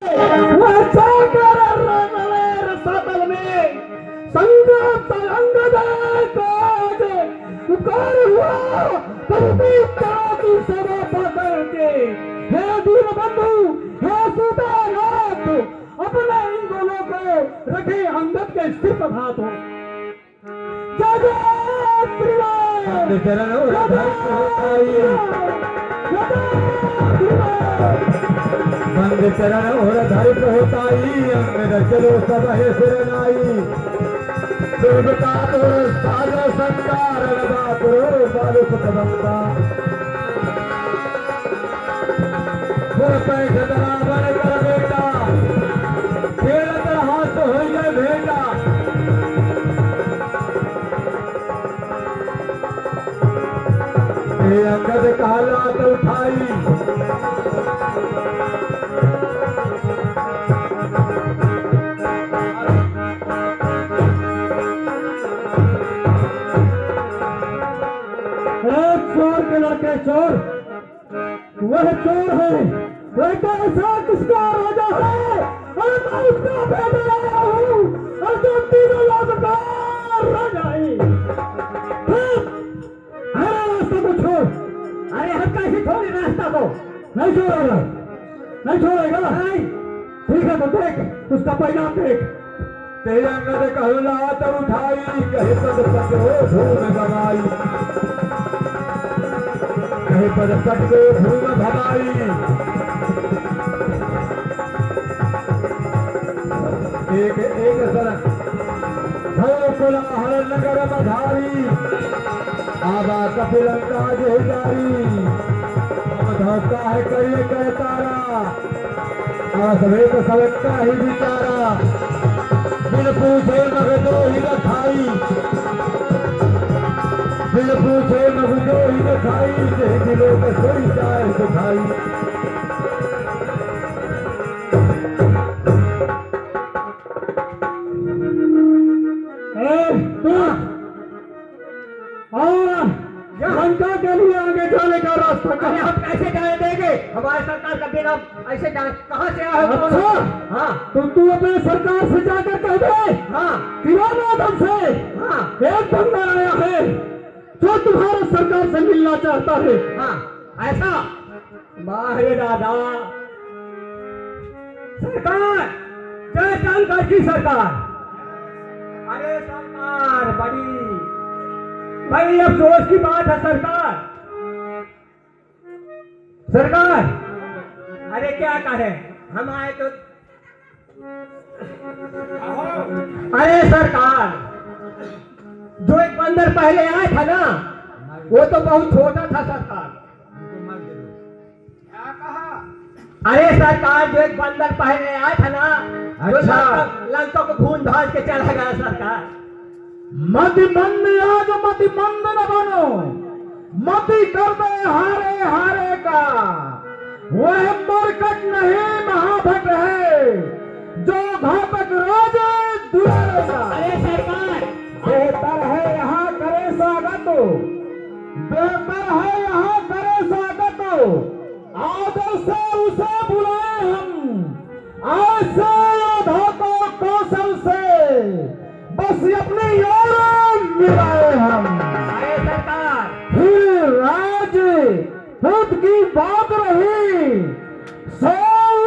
वह जाकर रंगलेर सदल में संगत अंगद काज पुकार हुआ धरती की सेवा पकड़ के। हे दीन बंधु, हे सीतानाथ, अपने इन दोनों को रखे अंगद के स्थिर पर हाथों। जय जय श्री राम। चरणों बंद चरण और धरित होताई अंग चलो सब है सिरनाई। देवता तो साजो संकार लगा करो बालू सुखबंता। वो पैठ बराबर कर बेटा खेल कर हाथ हो गए बेटा। ये अंगद काला तो उठाई चोर के लड़के चोर, वह चोर है, वह कैसा किसका राजा है और मैं उसका बेटा आया हूँ और जो तीनों लोग का राजा है। अरे रास्ता को छोड़। अरे हम कैसे छोड़े रास्ता को? नहीं छोड़ेगा, नहीं छोड़ेगा। नहीं ठीक है तो देख, उसका परिणाम देख। तेरे अंगद कहला तो उठाई कहे पद पकड़ो धूम भगाई। कहे पद पकड़ो धूम भगाई। एक एक सड़क भय कोलाहल नगर मधारी। आबा कपिलंका जो जारी। धोखा है करिए कह तारा आसवेत सबका ही विचारा। बिन पूछे मगजो ही न खाई, बिन पूछे मगजो ही न खाई। दिलों में सोई जाए दिखाई। लंका के लिए आगे जाने का रास्ता अरे हम कैसे जाने देंगे? हमारे सरकार का बिना ऐसे जाने कहाँ से आए हो? अच्छा हाँ तो तू अपने सरकार से जाकर कह दे हाँ किरानादम से हाँ एक बंदा आया है जो तुम्हारे सरकार से मिलना चाहता है। हाँ ऐसा मारे दादा सरकार जय जानकार की सरकार। अरे सरकार बड़ी अफसोस की बात है सरकार। सरकार अरे क्या करें हम आए तो। अरे सरकार जो एक बंदर पहले आया था ना वो तो बहुत छोटा था सरकार। क्या कहा? अरे सरकार जो एक बंदर पहले आया था ना अच्छा। लंका को भून भाज के चला गया सरकार। मति मंद आज मति मंद न बनो, मति कर दे हारे हारे का। वह मरकट नहीं महाभट है जो घातक राजे दुलारेगा। अरे सरकार बेहतर है यहाँ करे स्वागत, बेहतर है यहाँ करे स्वागत। आदर से उसे बुलाए हम, आज से योद्धा को कौशल से बस अपनी यार मिलाए हम। अरे सरकार फिर राज खुद की बात रही सो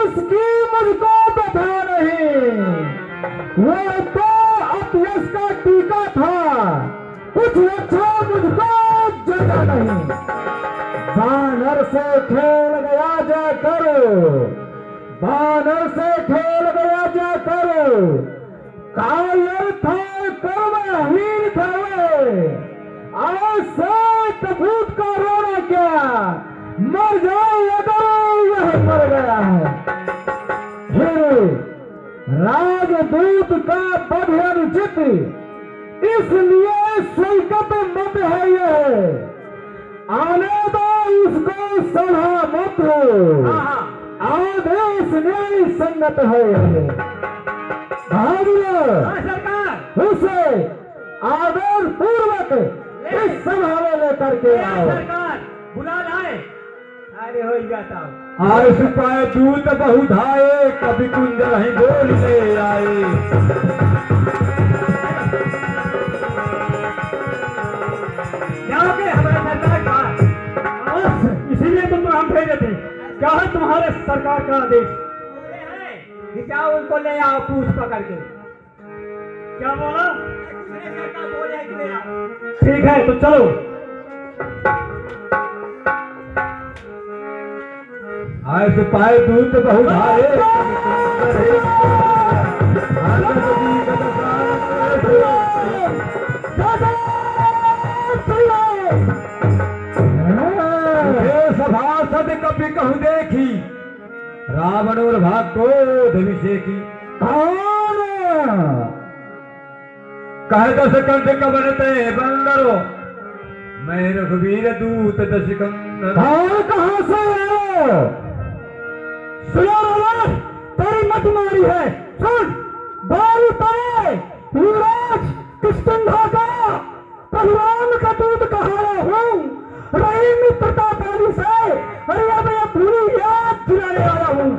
उसकी मुझको बता नहीं। वो तो अपयश का टीका था, कुछ अच्छा मुझको जगा नहीं। बानर से खेल गया जाकर, बानर से खेल गया जाकर। कायर था कर्महीन था वे, आज से कपूत का रोना क्या, मर जाए अगर वह मर गया है। फिर राजदूत का बध अनुचित, इसलिए स्वीकृत मत है ये। आने दो उसको सभा मत, आदेश न्याय संगत है ये। सरकार उसे आदर पूर्वक इस सभा में लेकर के आओ। सरकार बुला लाए। अरे हो जाता हूँ। आयुष पाए दूत बहु धाये, कभी कुंजल ही बोल ले आए। जाओगे हमारे सरकार का, इसीलिए तुम हम भेजे थे। क्या है तुम्हारे सरकार का आदेश? जाओ उनको ले आओ पूछ पकड़ के। क्या बोला? बोले कि ले आओ। ठीक है तो चलो। आयुष पाए दूत बहु धाये, कभी कुंजल ही आनंद जी कद सभासद कभी कहूँ देखी, रावण और भाग को अभिषेकी। कह दस कंठ कबरते बंदरो, मैं रघुवीर दूत दश कंदर। कहाँ से आए? सुनो रावण, तेरी मत मारी है। सुन, बाल उतारे, युवराज किष्किंधा का प्रभुराम का दूत कहा हूँ। रही मित्रता पानी से, अरे अब मैं पूरी याद दिलाने आया हूँ।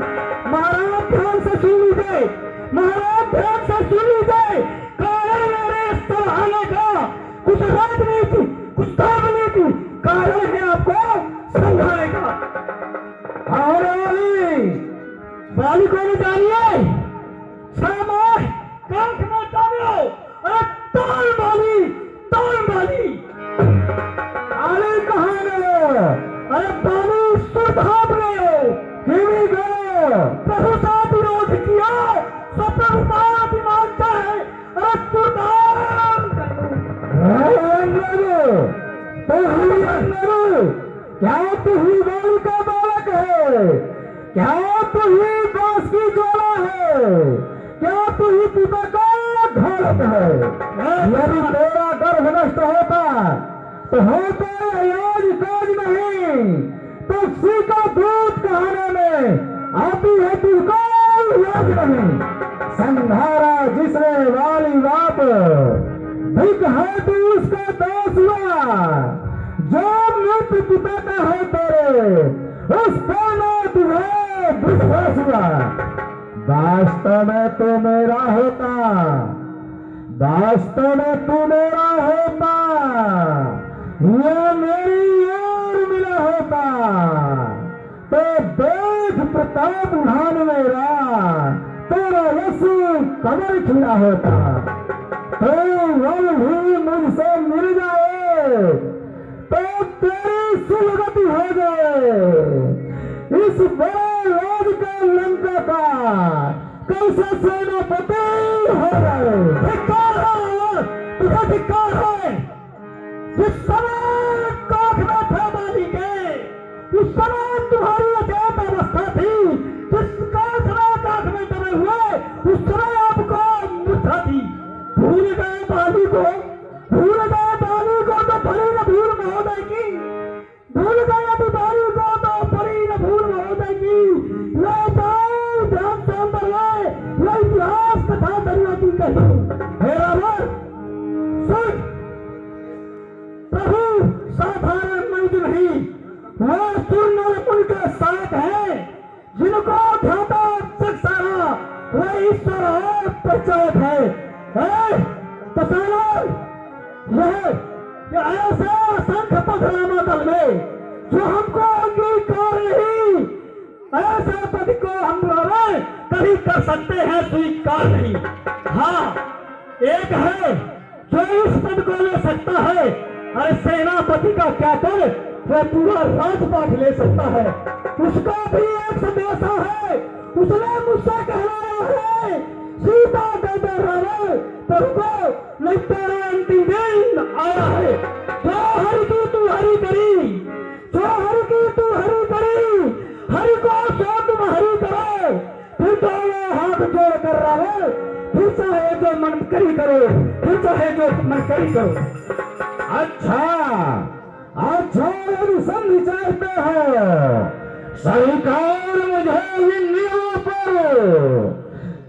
महाराज ध्यान से सुन लीजिए, महाराज ध्यान से सुन लीजिए। कारण मेरे इस तरह आने का कुछ राजनीति, कुछ धर्मनीति कारण है आपको समझाने का। और वाली को नहीं जानिए, सामाज कांख में डालो। अरे ताल वाली, ताल वाली आले कहाँ गए? अरे बाली सुधार ले, हिमी गए। प्रभु का विरोध किया, तो प्रभु का दिमाग का है। अरे सुधार क्या तू ही बाली का बालक है? क्या तू ही बांस की ज्वाला है? क्या तू ही पिता का घालक है? यदि तेरा गर्भ नष्ट होता तो होता इलाज काज नहीं, तो उसी का दूध कहाने में आती है तुझको याद नहीं। संघारा जिसने वाली बात, धिक है तू उसका दास हुआ। जो मृत्यु पिता का है तेरे, उस पर में तुझे विश्वास हुआ। वास्तव में तो मेरा होता, वास्तव में तू मेरा होता, यह मेरी ओर मिला होता, तो देख प्रताप उठान मेरा, तेरा यश कमर खिला होता। तो वल भी मुझसे मिल जाए, तो तेरी सुलगति हो जाए। इस बड़े राज का लंका का कैसे सेनापति हो गए? धिक्कार है, तुझे धिक्कार है। जिस समय काख में थे बाली के, उस समय तुम्हारी अचेत अवस्था थी। जिस काख में दबे हुए, उस समय आपको मूर्छा थी। भूल गए बाली को, भूल गए बाली को तो भली न भूल महोदय की, भूल गए अभी बाली को तो भली न भूल महोदय की। ले जाओ ध्यान से अंदर लाए, ये इतिहास कथा दरिया की कही। हे रावण सुन, प्रभु साधारण मनुष्य नहीं, वह सूर्य उनके साथ है। जिनको ध्याता सारा वह ईश्वर है, प्रचोद है। यह ऐसे असंख्य पथरामा दल में जो हमको अंगीकार नहीं, ऐसे पद को हम लोग कभी कर सकते हैं स्वीकार नहीं। हाँ, एक है जो इस पद को ले सकता है। अरे सेनापति का क्या कर, वह पूरा राजपाट ले सकता है। उसका भी एक संदेशा है, उसने मुझसे कहलाया है सीता के रावण तुमको नहीं, तेरा अंतिम दिन आया है। जो हरि की तू हरि करी, जो हरि की तू हरि करी, हरि को सो तुम हरि करो। फिर दोनों हाथ जोड़ कर रावण, फिर चाहे जो मन करी करो, फिर चाहे जो मन करी करो। अच्छा अच्छा, यदि संधि चाहते हो स्वीकार मुझे इंद्रियों पर।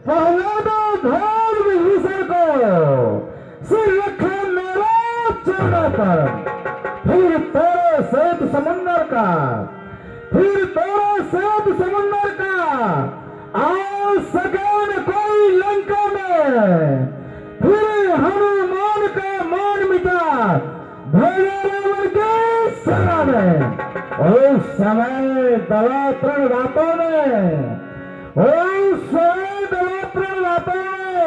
पहले तो ध्यान विभीषण को सिर रखे मेरे चरणों पर, फिर तेरे श्वेत समंदर का, फिर सके न कोई लंका में, फिर हनुमान का मान मिटा भेजा रावण के सेना में। उस समय दलातरण रातों में, उस समय दलातरण रातों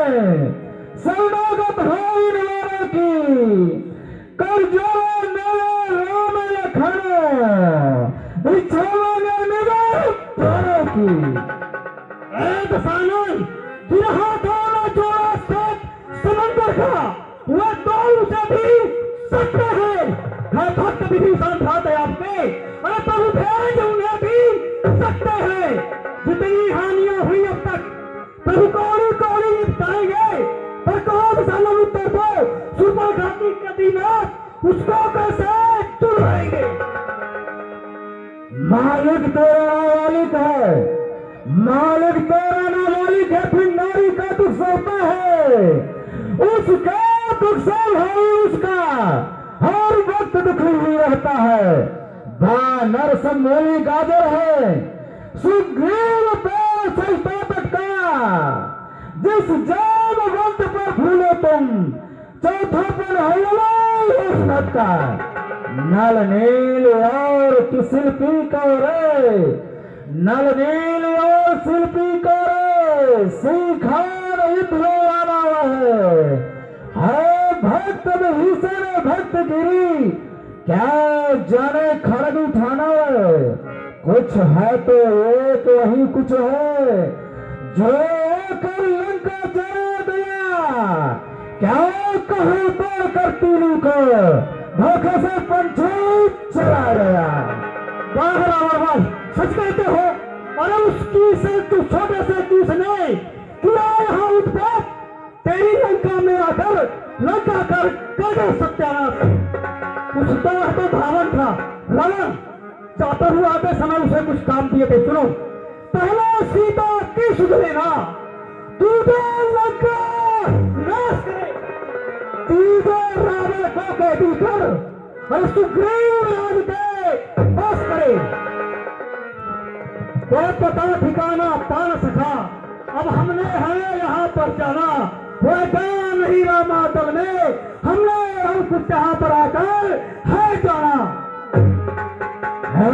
में शरणागत हो इन वारों की, कर जोड़ो मेरे राम लखन, इच्छाओगे मेरे प्राणों की। एक दशानन जिन्हा दोनों जोड़ा साथ समंदर का, वह दौड़ से भी सकते हैं। है भक्त विभीषण खाते आपके, अरे प्रभु भेज उन्हें भी सकते हैं। जितनी हानियां हुई अब तक प्रभु कौड़ी कौड़ी निपटाएंगे, पर कहो दशानन उत्तर दो, सुपर घाटी कदीनाथ उसको कैसे चुराएंगे। मालिक तेरा मालिक है, मालिक तेरा नाबालिग है, फिर नारी का दुख सहता है, उसका दुख सहल है, उसका हर वक्त दुखी ही रहता है। बानर सम्मोली गाजर है, सुग्रीव पेड़ संस्थापक का, जिस जामवंत पर भूलो तुम, चौथापन है का। नल नील और शिल्पी को रे, नल नील और शिल्पी को रे, सीखान युद्ध है भक्त विभीषण भक्त गिरी, क्या जाने खड़ग उठाना है। कुछ है तो एक वही कुछ है, जो कर लंका जरा दिया, क्या कहूं तो कर तीनों को, धोखे से पंछी चला गया। बाहर आवाज सच कहते हो, अरे उसकी से तू छोटे से किसने किया यहाँ उत्पात, तेरी लंका में आकर लंका कर सत्यानाश। कुछ तो धावन था रावण, जाता हुआ आते समय उसे कुछ काम दिए थे। सुनो, पहले सीता की सुधरेगा, दूसरे लंका नाश करे, तीसरे रावण को कैदी कर, और सुग्रीव राज के बस करे। कोई पता ठिकाना पान सखा, अब हमने है यहाँ पर जाना, वह गया नहीं रामाचल में, हमने हम कुछ यहाँ पर आकर है जाना। है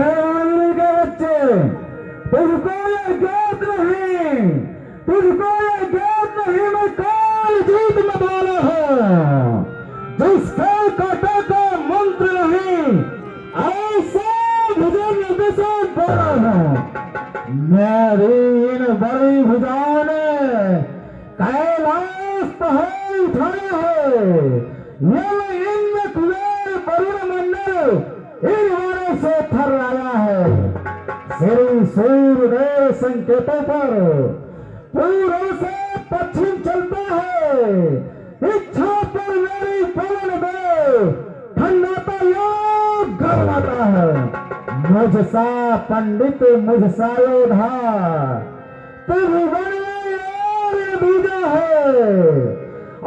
के बच्चे, तुझको ये ज्ञात नहीं, तुझको ये ज्ञात नहीं, मैं काल जीत में बोला हूँ, जिसके काटे का मंत्र नहीं, ऐसे मुझे निर्देश बोला हूँ। मेरी इन बड़ी भुजाओं ने कैलाश पहाड़ उठाए हो, ये इन कुबेर वरुण मंडल इन वारों से थर्राया है। श्री सूर्यदेव संकेतों पर पूर्व से पश्चिम चलता है, इच्छा पर मेरी पवन देव ठंडाता या गरमाता है। मुझसा पंडित मुझसा योधा, त्रिभुवन में बीजा है,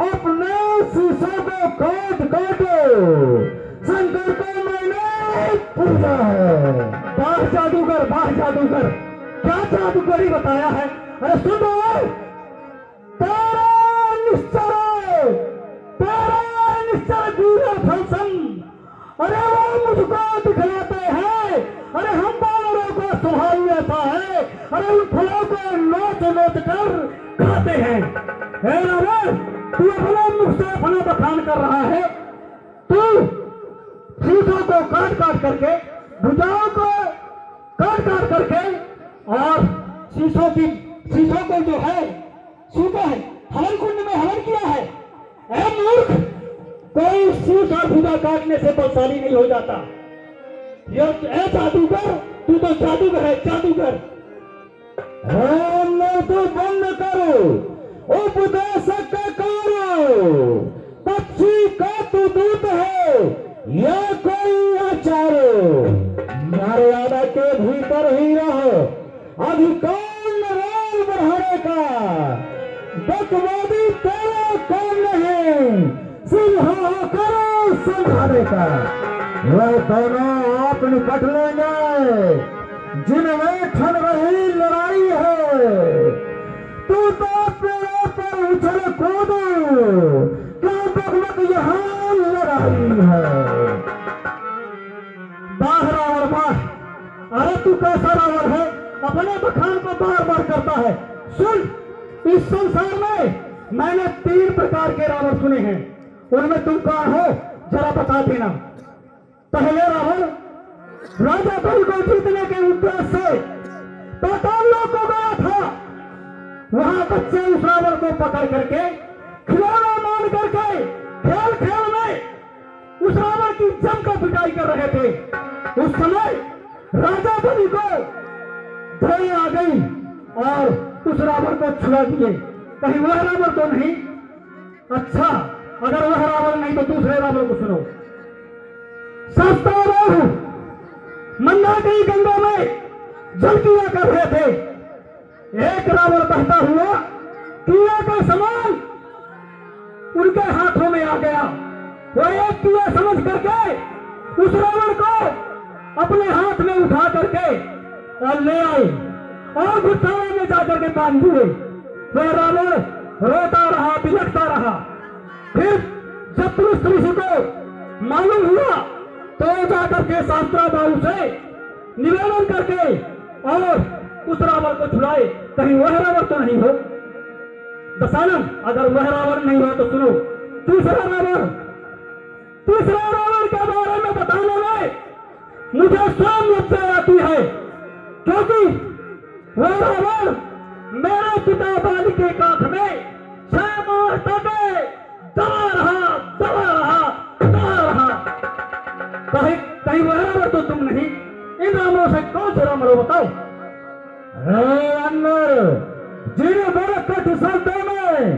अपने शीशों को काट काटो, शंकर को मैंने पूजा है। बाह जादूगर, बाह जादूगर, क्या जादूगरी बताया है। अरे सुनो, तेरा निश्चय, तेरा निश्चय दूर फलसम, अरे वो मुझको दिखलाते हैं, अरे हम बानरों का स्वभाव ऐसा है, अरे उन फलों को नोच नोच कर खाते हैं। रावण, तू अपने मुख से फलों बखान कर रहा है, तू शीशों को काट काट करके, भुजाओं को काट काट करके, और शीशों को जो है सूखा है, हवन कुंड में हवन किया है। ऐ मूर्ख, कोई शीश और भुजा काटने से बलशाली नहीं हो जाता। ये जादूगर, तू तो जादूगर है, जादूगर। तो बंद करो, उपदेशक करो, पक्षी का तू दूत है या कोई आचारो, मर्यादा के भीतर ही रहो, अधिकार न बढ़ाने का, बकवादी तेरा काम नहीं, सिंहा करो संभाले का। वह दोनों आप निपट लेंगे जिनमें ठन रही लड़ाई है, तू तो पेड़ों पर उछल कूद, क्यों बकबक यहाँ लड़ाई है। वाह रावण वाह, अरे तू कैसा रावण है, अपने बखान को बार बार करता है। सुन, इस संसार में मैंने 3 प्रकार के रावण सुने हैं, उनमें तुम कौन हो जरा बता देना। पहले रावण राजा बलि को जीतने के उद्देश्य से पाताल लोक को गया था। वहां बच्चे उस रावण को पकड़ करके खिलौना मान करके खेल खेल में उस रावण की जमकर पिटाई कर रहे थे। उस समय राजा बलि को दया आ गई और उस रावण को छुड़ा दिए। कहीं वह रावण तो नहीं? अच्छा, अगर वह रावण नहीं तो दूसरे रावण को सुनो। शास्त्रारोह मंदाकिनी गंगा में जल किया कर रहे थे। एक रावण बहता हुआ कीड़ा का समान उनके हाथों में आ गया। वो एक कीड़ा समझ करके उस रावण को अपने हाथ में उठा करके और ले आए और गुस्साओं में जाकर के बांध दिए। वह रावण रोता रहा, बिलखता रहा। फिर जब पुरुष ऋषि को मालूम हुआ तो जाकर के शास्त्राबाहु से निवेदन करके और उस रावण को छुड़ाए। कहीं वह रावण तो नहीं हो? दशानन, अगर वह रावण नहीं हो तो सुनो तीसरा रावण के बारे में बताने में मुझे स्वयं लज्जा आती है, क्योंकि वह रावण मेरे पिता बाली के कांख में 6 माह तक दबा रहा। कहीं वह रावण तो तुम नहीं? इन रावणों से कौन से रावण बताओ? जिन बड़े कठ शब्दों में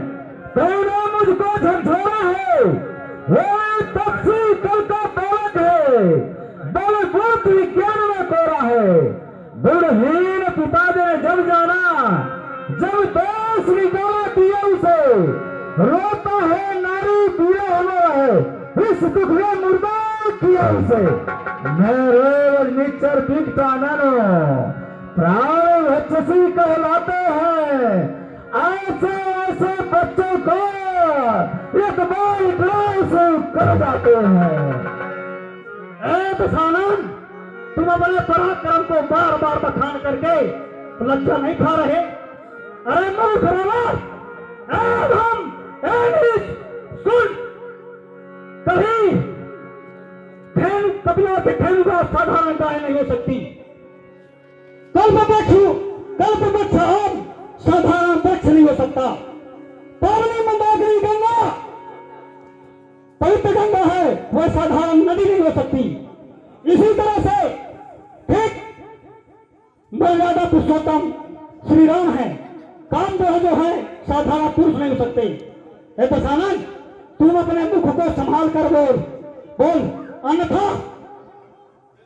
तूने मुझको झंझोरा है, वो तपसी कल का बालक है, बलबूत विज्ञान में कोरा है। गुणहीन पिता ने जब जाना, जब दोष निकाला दिया उसे, रोता है नारी दिया हुआ है, इस दुख में मुर्दा किया उसे। मैं रोज निचर बिकता ननो, प्राण रक्षसी कहलाते हैं। ऐसे ऐसे बच्चों को एक बार इकरार से कर जाते हैं। दशानन, तुम अपने पराक्रम को बार बार बखान करके लज्जा नहीं खा रहे? अरे मूर्ख रावण, सुन, कभी कपिलों के धेनु साधारण गाय नहीं हो सकती। कल्पवृक्ष आम साधारण वृक्ष नहीं हो सकता। पावनी मंदाकिनी गंगा पवित्र गंगा है, वह साधारण नदी नहीं हो सकती। इसी तरह से ठीक मर्यादा पुरुषोत्तम श्री राम है, कामदेव जो है साधारण पुरुष नहीं हो सकते। दशानन, तुम अपने मुख को संभाल कर बोल, अन्यथा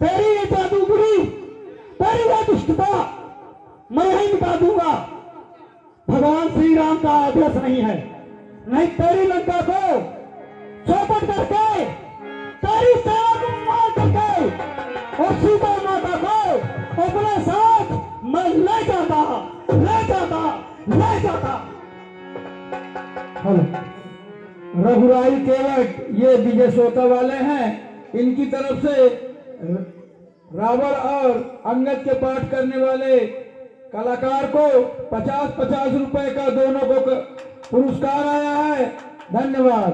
तेरी ये जादूगरी, तेरी ये दुष्टता मैं ही मिटा दूंगा। भगवान श्री राम का आदेश नहीं है, नहीं तेरी लंका को चौपट करके, तेरी सेना को मार करके और सीता माता को अपने साथ मैं ले जाता। रघुराई केवट ये विजय सोता वाले हैं, इनकी तरफ से रावण और अंगद के पाठ करने वाले कलाकार को 50-50 रुपए का दोनों को पुरस्कार आया है। धन्यवाद।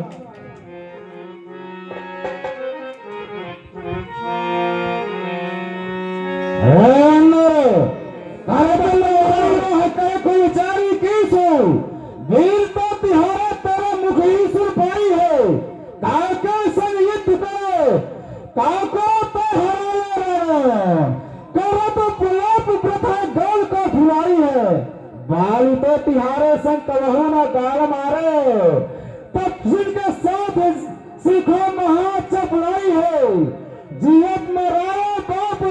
विचारी कीसो वीर तो तिहारा तेरा मुख ही सुर पाई है। काके संग युद्ध करो, काको तो हराया करो तो पुलाप प्रथा गोल को फुलाई है। बाल तो तिहारे संग कलहो न गाल मारे, तब जिनके साथ सीखो महा चपड़ाई है। जीवत में राय बाप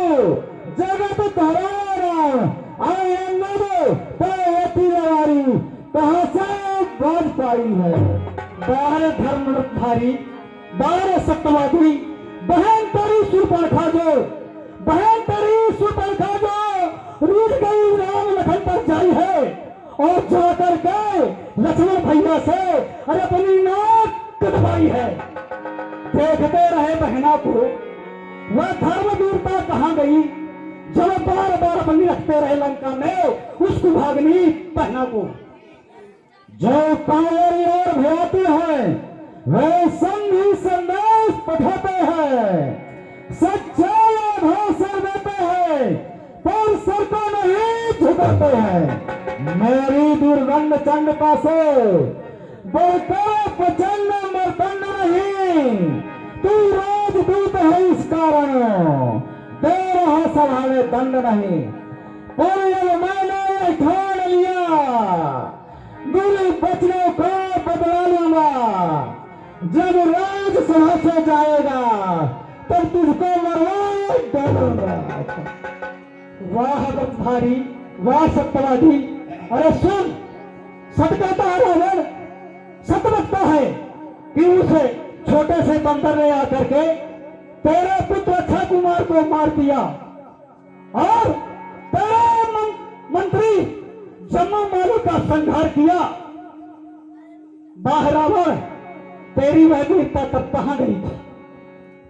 जगत धराया आए कहां से बाज पाई है। बाहर धर्मधारी, बाहर सत्यवादी, बहन तेरी सुपर्खा जो, बहन तेरी सुपर्खा जो रूठ गई राम लखन पर जाई है और जाकर के लक्ष्मण भैया से अरे अपनी नाक कटवाई है। देखते रहे बहना को, वह धर्म वीरता कहाँ गई जब बार बार बनी रखते रहे लंका में उसको भागनी बहना को। जो कांवरी और भयाते हैं वे संधि संदेश पठाते हैं, सच्चाई भाषण देते हैं पर सर को नहीं झुकाते हैं। मेरी दुर्गंध चंडता से बोलकर प्रचंड मर्दंड नहीं, तू राजदूत है इस कारण दे रहा सभा में दंड नहीं। पर जब मैंने ठान लिया बुरे बचनों को बदला लूंगा, जब राजसभा से जाएगा तब तुझको मरवा डालूंगा। वाह गंधारी, वाह सत्यवादी, अरे सुन, सत कहता है रावण, सत लगता है कि उसे छोटे से बंदर ने आकर के तेरे पुत्र अक्षय कुमार को मार दिया और तेरे मंत्री जम्मू मालू का संहार किया। वाह रावण, तेरी वह वीरता तब कहां गई थी?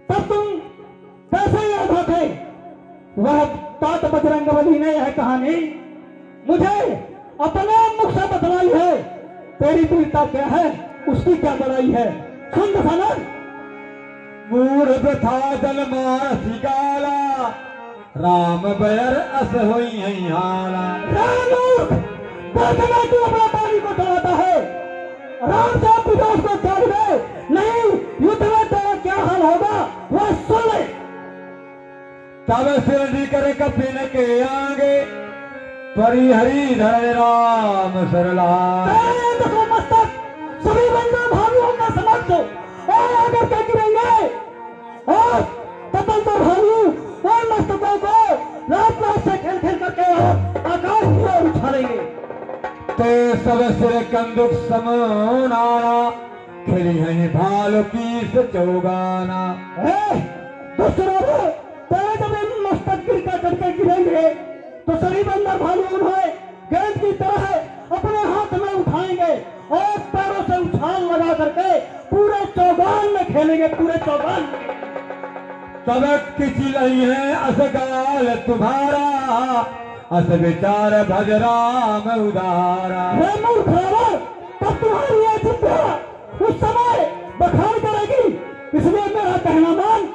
तब तुम कैसे याद थे? वह तात बजरंगबली ने यह कहानी मुझे अपने मुख से बतलाई है। तेरी वीरता क्या है, उसकी क्या बड़ाई है, सुन दशानन। मूर्ख था जन्मा सिकाला, राम बैर अस होई है हाला। देखना तू अपना पानी को चलाता है, राम से पूछो उसको त्याग दे, नहीं युद्ध में तेरा क्या हाल होगा वह सुन ले। तब सिरडी कर कपिन के आगे, परिहरी धर राम सरला। देखो मस्तक सभी बंदर भाइयों का समझ और आगे क्या गिरेंगे और तपन तो भाइयों और मस्तकों को रात रात से खेल खेल करके आकाश की ओर उछालेंगे। ते सब सिर कंदुक समाना, खेली है भाल की चौगाना। दूसरा तेरे जब इन मस्तक गिर करके गिरेंगे तो सभी बंदर भालू उन्हें गेंद की तरह अपने हाथ में उठाएंगे और पैरों से उछाल लगा करके पूरे चौगान में खेलेंगे, पूरे चौगान में। तब किसी नहीं है असगाल तुम्हारा, अस विचार भज राम उदारा। हे मूर्ख रावण, तब तुम्हारी यह चिंता उस समय बखान करेगी, इसलिए मेरा कहना मान,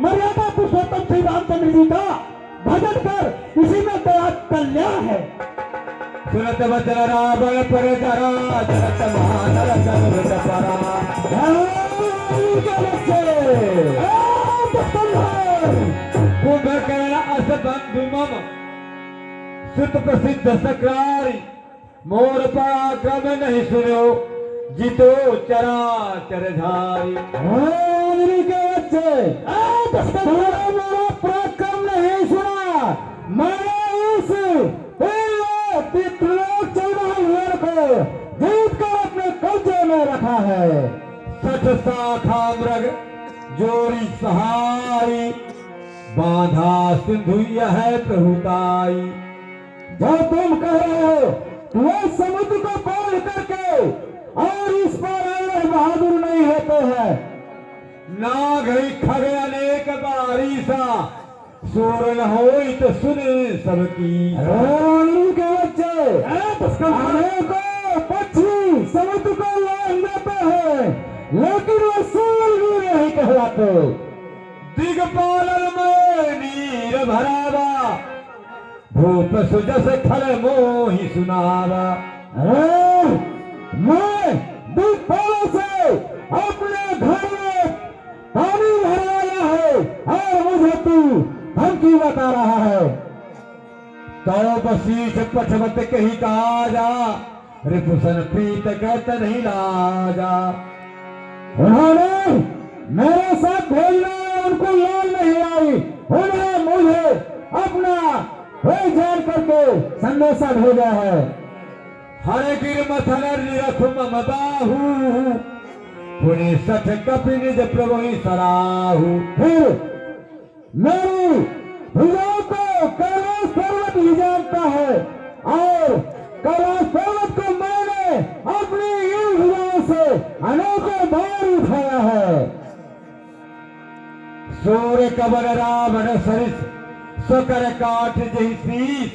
मर्यादा पुरुषोत्तम श्री रामचंद्र जी का भजन कर, इसी में तेरा कल्याण है। सुनत वचन रावण पर जरा, जरत महानर जगत परा। कुंभकर्ण अस बंधु मम, सुत प्रसिद्ध सक्रारी। मोर पराक्रम नहीं सुनो, जितो चराचर धारी। मेरा पराक्रम नहीं सुना, मैंने इस त्रिलोक 14 को जीत कर अपने कब्जे में रखा है। सठ शाखा मृग जोड़ी सहारी, बांधा सिंधु यह प्रहुताई। जो तुम कह रहे हो वह समुद्र को पार करके और इस पर आए बहादुर नहीं होते हैं। ना गई खग अनेक बारी सा, सूर न होई तो सुने सबकी। रानी के बच्चे अनेकों पक्षी समुद्र को लांग देते हैं, लेकिन वो सूर भी नहीं कहलाते। दिगपालन में नीर भरावा, भूप सुजस खल मोहि सुनावा। मैं दिगपालों से अपने घर में पानी भरवाया है और मुझे तू धमकी बता रहा है। तो बशीष पठवत कही काजा, रिपुसन प्रीत कहत नहीं लाजा। उन्होंने मेरे साथ भेजना उनको लाल नहीं आई, उन्हें मुझे अपना कोई जान करके संदेशा भेजा है। हर गिर मथन निरख मम बाहू, पुण्य सठ कपि निज प्रभु सराहू। फिर मेरी भुजाओं को कैलाश पर्वत ही जानता है और कैलाशपर्वत को मैंने अपनी इन भुजाओं से अनोखा भार उठाया है। सूर्य कबर रावण सरिस सकर काट जही शीस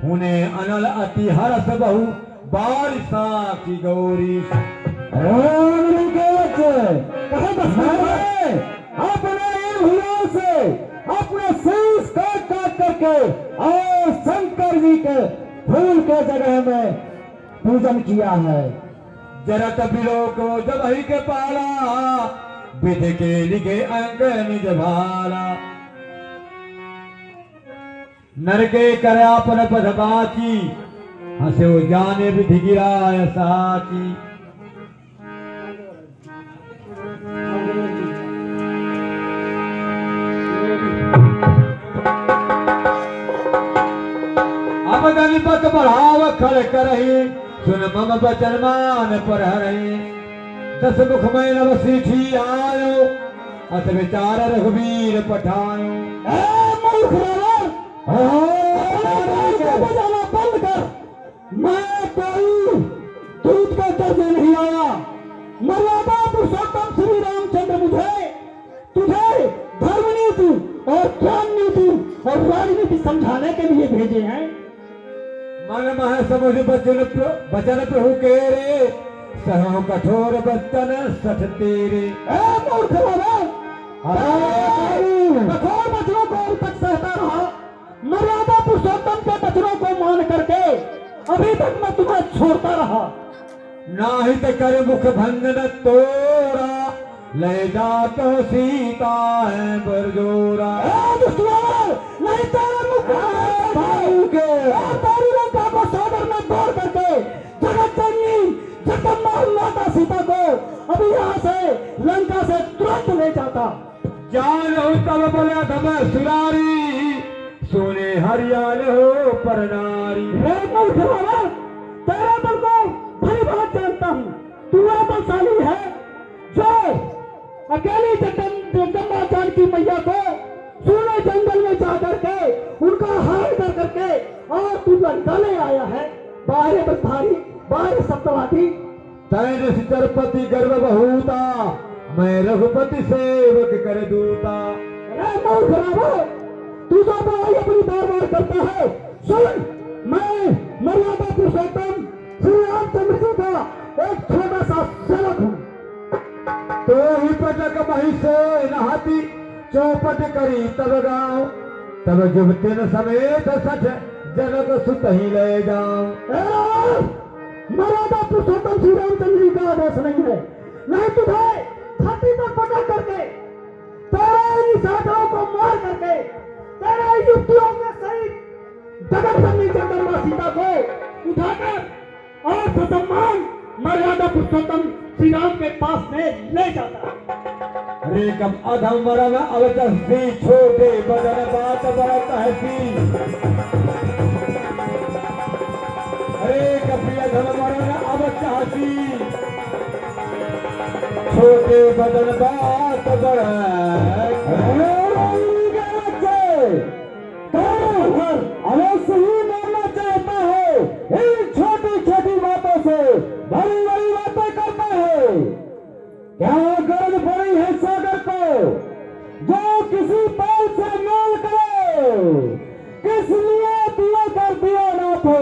उन्हें अनल अति हरस बहु बारिशा की गौरी। अपने इन भुजाओं से अपने शीश काट काट करके और शंकर जी के फूल के जगह में पूजन किया है। जरत बिलो को जब ही के पाला विध के लिखे अंग निज भाला। नरके करापन पद बाची हंसे जाने विधि गिराय साची। अब गणपत बढ़ाव खड़ करही सुन मम बचन मान पर हरही। दस मुख में नव सीठी आयो अस विचार रघुवीर पठायो। मूर्ख बजाना बंद कर। मैं कोई दूध का दर्जे नहीं आया। मर्यादा पुरुषोत्तम श्री रामचंद्र मुझे तुझे धर्म नीति और ज्ञान नीति और राजनीति समझाने के लिए भेजे हैं। मन मह समझ बचन प्रभु के रे सहो कठोर बचन सठ तेरे। मूर्ख कठोर बचनों को अब तक सहता रहा। मर्यादा पुरुषोत्तम के बचनों को मान करके अभी तक मैं तुम्हें छोड़ता रहा। नाहित कर मुख भंजन तोरा ले जा तो सीता है बरजोरा। नहीं तेरे मुख तेरी लंका को सागर में तोड़ करके जगत जननी जगदम्बा माता सीता को अभी यहाँ से लंका से तुरंत ले जाता। जान हो तब बोला धम सुरारी सोने हरियाल हो पर नारी। तेरे बल को भली बात जानता हूँ। तू वह बलशाली है जो अकेली जगदम्बा जानकी मैया को सोने जंगल में जा करके उनका हार कर करके और तू लंका ले आया है। बाहर बधारी बाहर सप्तवादी तैन चरपति गर्भ बहुता मैं रघुपति सेवक कर दूता। तू तो बड़ाई अपनी बार बार करता है। सुन मैं मर्यादा पुरुषोत्तम श्री रामचंद्र जी का एक छोटा सा सेवक हूँ। तो ही पटक मही से नहाती चौपट करी तब गाँव तब जुबतिन समेत सठ जनक सुत ही ले जाऊं। मर्यादा पुरुषोत्तम श्री रामचंद्र जी का आदेश नहीं है। नहीं तुझे छाती पर पटक करके तेरे साधुओं को मार करके तेरे युक्तियों के सहित जगत जननी जगदम्बा सीता को उठाकर और ससम्मान मर्यादा पुरुषोत्तम श्री राम के पास में ले जाता। अरे कब अधम वरन अवचस्ती छोटे बदन बात बरत हसी। अरे कभी अधम वरन अवचस्ती छोटे बदन बात बरत अवश्य ही मानना चाहता है। इन छोटी छोटी बातों से बड़ी बड़ी बातें करता है। क्या गर्ज पड़ी है सागर को जो किसी पल से मेल करे। किस लिए दिया कर दिया ना तो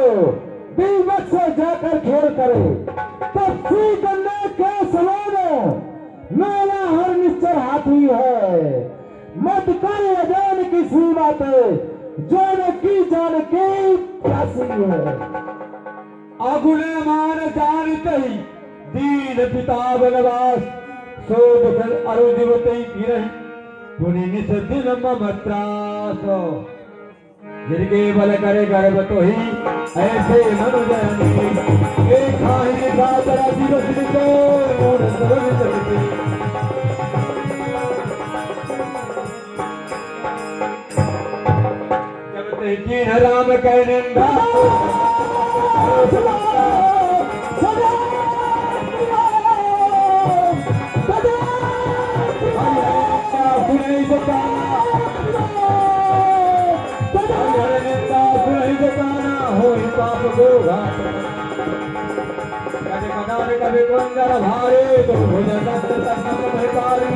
दीवक से जाकर खेल करे। पक्षी गन्ने के समान मेरा हर निश्चर हाथी है। मत कर अजान किसी बातें जान की जान की प्यासी है। अगुने मान जानते ही दीन पिता बनवास सो दुख अरुदिवती फिरहि पुनि निस दिन मम त्रास। जिनके बल करे गर्भ तो ही ऐसे मनुजनी एक खाही गातरा दिवस को मोर सबन चलती। जब ते जिन राम कह निंदा हो पाप को घात कभी कदार कभी कंजर भारे तो भुज दत्त तत्त भयकारी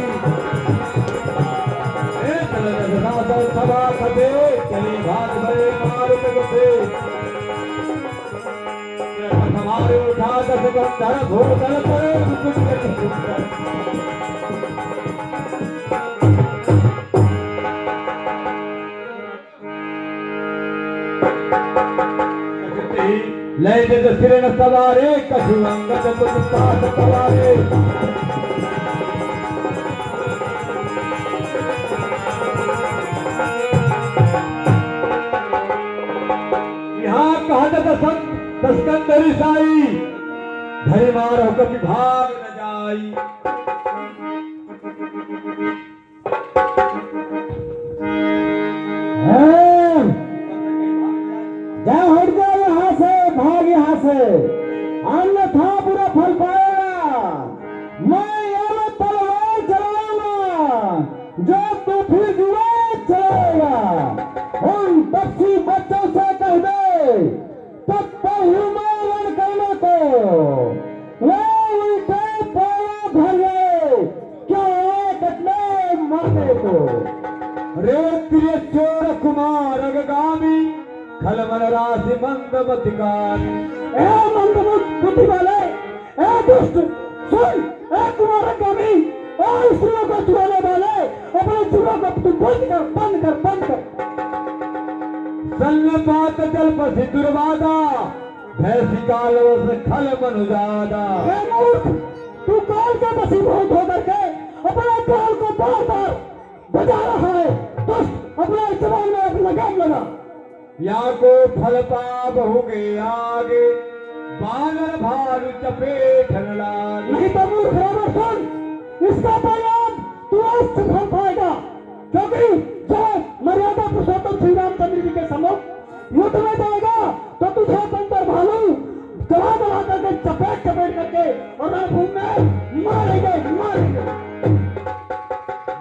सभा खते चली भाग भरे मारुत गुथे हमारे उठा दस गंधर भूतल पर कुछ करी ले दे सिरण सवारे कछु अंगद कुछ पास सवारे यहाँ कहत दस्कंदरी साई धरी मारो कभी भाग न जाई जा हट जा यहाँ से, भाग यहाँ से, अन्यथा बुरा फल पाएगा। मैं ये तलवार चलाऊंगा जो तू फिर जुआ चलाएगा। उन पक्षी बच्चों से कह दे तब हुमायूं करने को वो उनके पैरों भर गए क्यों कटने मरने को। रे प्रिय चोर कुमार अगगामी खलमन राशि मंदमतिकारी ए मंदबुद्धि वाले, ए दुष्ट सुन, ए कुमार अगगामी, ए स्त्रियों को चुराने वाले, अपने चुरों को तू बंद कर बंद कर बंद कर। संगपात जल पसी दुर्वादा भैंसी कालो से खल मनुजादा। ए मूर्ख, तू काल के वशीभूत होकर के अपने काल को बार बार बजा रहा है। दुष्ट, अपने जवान में अपना लगाम लगा। या को फल पाप हो गए आगे बानर भालू चपेटन लागे। नहीं तो मूर्ख रावण सुन, इसका परिणाम तू आज से फल पाएगा। क्योंकि जब मर्यादा पुरुषोत्तम श्री रामचंद्र जी के सम्मुख युद्ध में जाएगा तो तुझे बंदर भालू दबा दबा करके चपेट चपेट करके और रणभूमि में मारेंगे मारेंगे।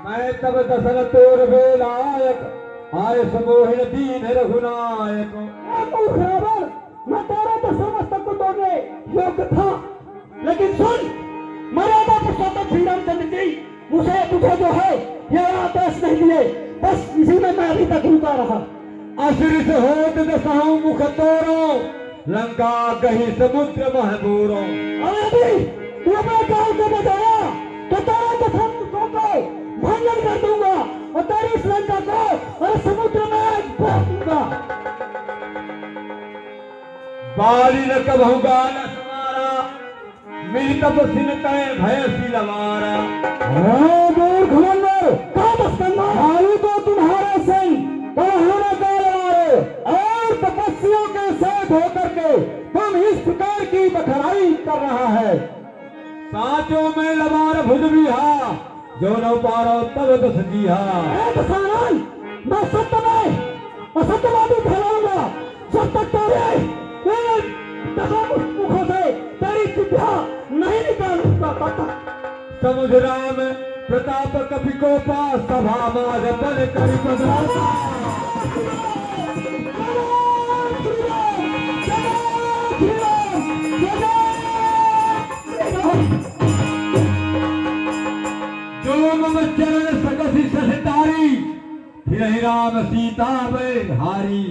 मैं तब दसन तोर बेलायक आय समोहिन दीन रघुनायक। मूर्ख रावण, मैं तेरे तो समस्त को तोड़ने योग्य था, लेकिन सुन, मर्यादा पुरुषोत्तम श्री रामचंद्र जी मुझे तुझे जो है यह आदेश नहीं दिए, बस इसी में मैं अभी तक रुका रहा। असुर से होत दसाऊं मुख तोरो लंका कहीं समुद्र महबूरो। और यदि तू अपने काल को बचाया तो तेरे दसम मुखों को भंजन कर दूंगा और तेरी इस लंका को और समुद्र में बहा दूंगा। बाली न कबहु गाल समारा मिल तब सिन तय भयसी लवारा। मूर्ख बंदर, कहाँ बस करना भालू तो तुम्हारे संग होने काल मारे और तपस्वियों के साथ होकर के तुम इस प्रकार की बखराई कर रहा है। साचो में लवार भुज बिहा जो न पारो तब दस जीहा। मैं सत्य में असत्यवादी फैलाऊंगा जब तक तेरे मुखों से तेरी जिह्वा नहीं निकालूंगा तब तक। समुद्रा में प्रताप कपि को पास सभा माज बल करि पदार्थ। जो मम चरण सकसी सहितारी फिर राम सीता में हारी।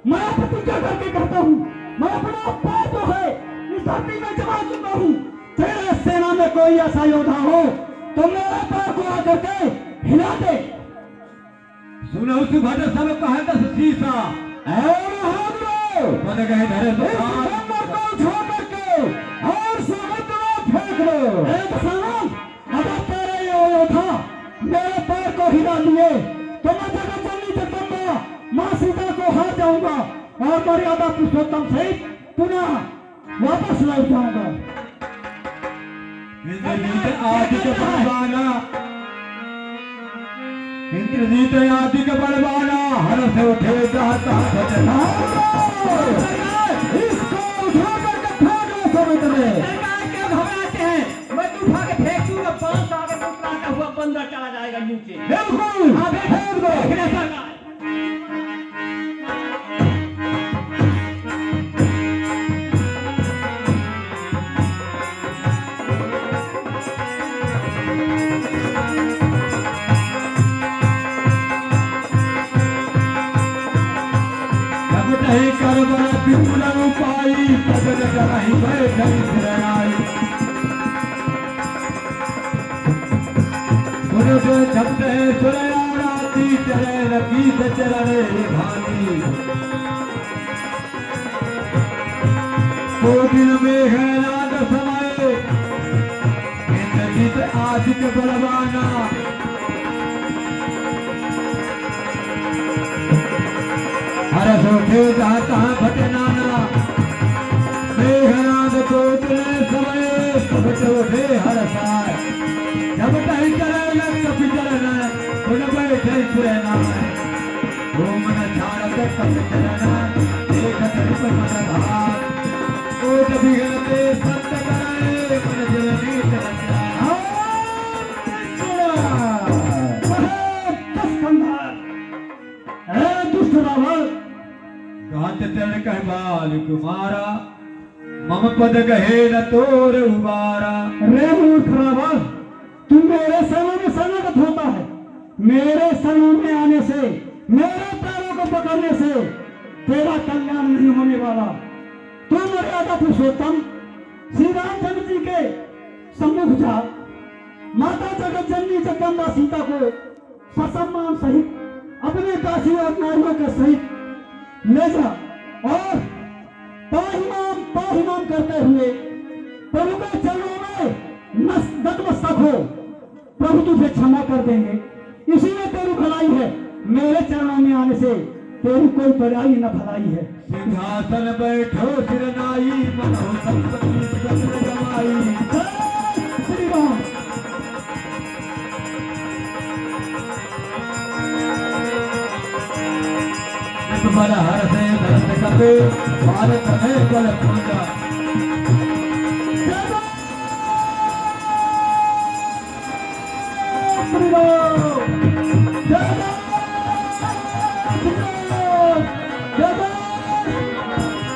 मैं प्रतिज्ञा करके कहता हूँ, मैं अपना पैर जो है इस धरती में जमा चुका हूँ। तेरे सेना में कोई ऐसा योद्धा हो तो मेरे पैर को आकर के हिला दे। सुनो सुभद सब कह दस सीसा बन गए धरे को छोड़ करके और समुद्र में फेंक लो। अगर तेरे ये योद्धा मेरे पैर को हिला लिए तो मैं जगत जगदम्बा माँ सीता को हार जाऊंगा और मर्यादा पुरुषोत्तम सहित पुनः वापस लौट जाऊंगा। इंद्रजीत आदि के बलवाना इंद्रजीत आदि के बलवाना हर से उठे जाता इसको उठा करके फेंक लो समुद्र में। क्या घबराते हैं? मैं तो उठा के फेंक दूंगा, 5 साल का टुकड़ा हुआ बंदर चला जाएगा नीचे। बिल्कुल फेंक दो। मन चलाई बैठई सिरनाई उनके छपते सुरयाती चले रखी चरणे भानी दिन में है रात समय गीत आशिक बलवाना हर सोचे जाता भटनाना मेघनाद को दिले समय सब उठे हर साय जब कहीं चले लग चलना उन बैठे सुरना वो मन झाड़ कर कब चलना एक तरफ मन भाग कोट बिगड़ते संत कराए मन जलनी चलना दुष्ट रावण गांत चल कह बाल कुमारा मम पद कहे न तोर उबारा रे मूर्ख रावण तू मेरे समय में संगत होता है मेरे समय में आने से मेरे पैरों को पकड़ने से तेरा कल्याण नहीं होने वाला तू मर्यादा पुरुषोत्तम श्री रामचंद्र जी के सम्मुख जा माता जगत जननी जगदम्बा सीता को ससम्मान सहित अपने दासी और नारियों के सहित ले जा और पाहिमाम करते हुए प्रभु के चरणों में नतमस्तक हो प्रभु तुझे क्षमा कर देंगे इसी में तेरी भलाई है मेरे चरणों में आने से तेरी कोई बड़ाई न भलाई है सिंहासन बैठो सिरनाई मनो संपत्ति जग जमाई श्री राम बल हर से भरत कपे भारत में बल पूजा श्री राम